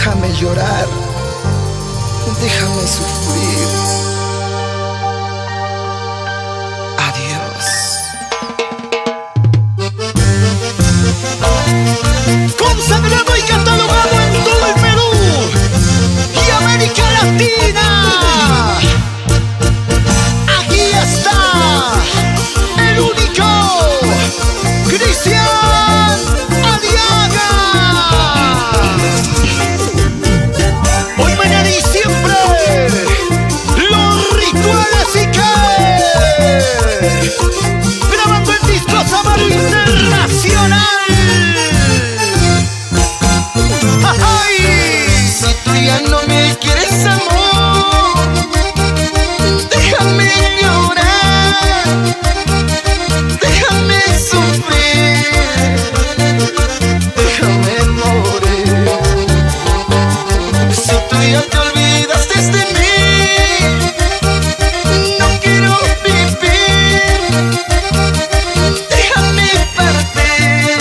Déjame llorar, déjame sufrir. Adiós. Consagrado y catalogado en todo el Perú y América Latina. Aquí está el único Cristian Aliaga. Hoy, mañana y siempre, los rituales y que grabando el disco Samaro Internacional. ¡Ay! Si tú ya no me quieres, amor, déjame llorar, déjame sufrir, déjame morir. Si tú ya te olvidaste de mí, no quiero vivir, déjame partir,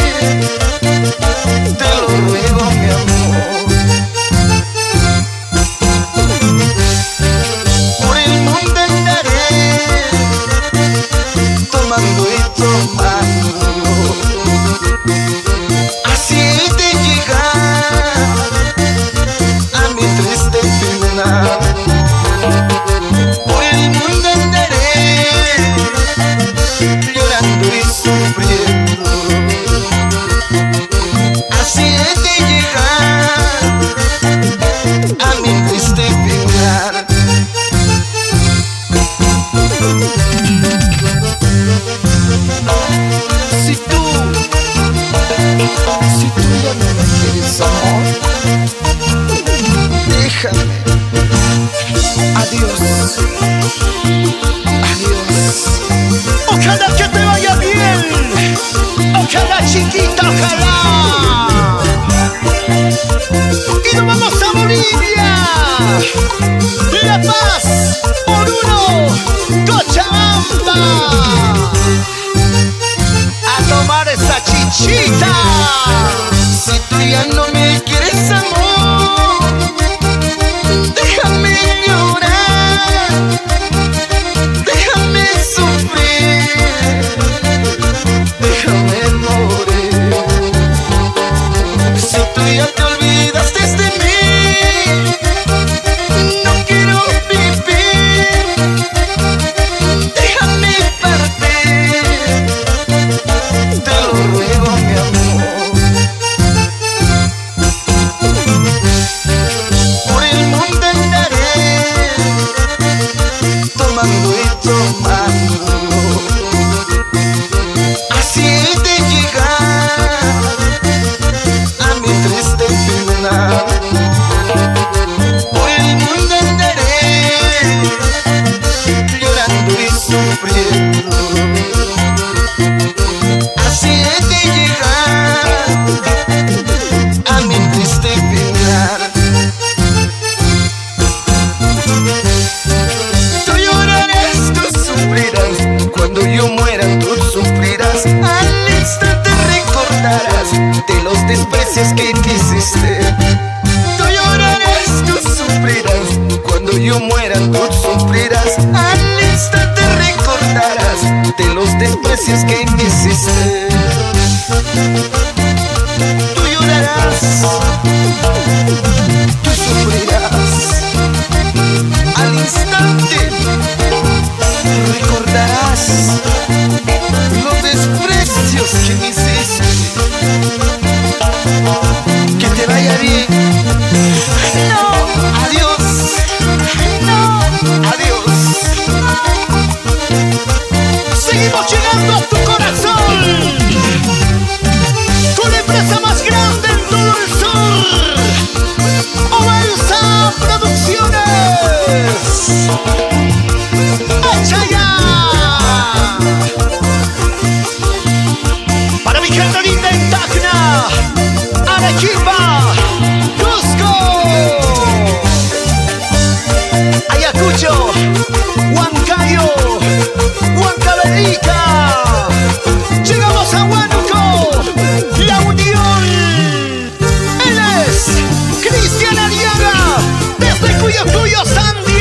te lo ruego, mi amor. Por el mundo andaré, tomando y tomando, así he de llegar a mi triste final. Por el mundo andaré, llorando y sufriendo, así he de llegar a mi triste final. Si tú ya no me quieres, amor, déjame. Adiós, adiós. Ojalá que te vaya bien, ojalá, chiquita, ojalá. Y nos vamos a Bolivia, La Paz, Oruro, Cochabamba, a tomar esa chichita. Si tú ya no me quieres, amor, déjame llorar, déjame sufrir, déjame morir. Si tú ya te olvidaste de mí, no quiero vivir, déjame partir, te lo ruego, mi amor. Por el mundo andaré, tomando y tomando, así he de llegar a mi triste final. Por el mundo andaré, llorando y sufriendo, así he de llegar a mi triste final. Tú llorarás, tú sufrirás, cuando yo muera tú sufrirás, al instante recordarás de los desprecios que quisiste. Tú llorarás, tú sufrirás, cuando yo muera tú sufrirás, al instante recordarás de los desprecios que quisiste. Tú llorarás, tú sufrirás, al instante recordarás los desprecios que me hiciste. Que te vaya bien. No, adiós. No, adiós. Seguimos llegando a tu corazón con la empresa más grande en todo el sur, Obalsa Producciones. ¡Echa ya! Para mi gente linda en Tacna, Arequipa, Cusco, Ayacucho, Huancayo, Huancavelica. Llegamos a Huánuco, La Unión. Él es Cristian tuyo, Sandy.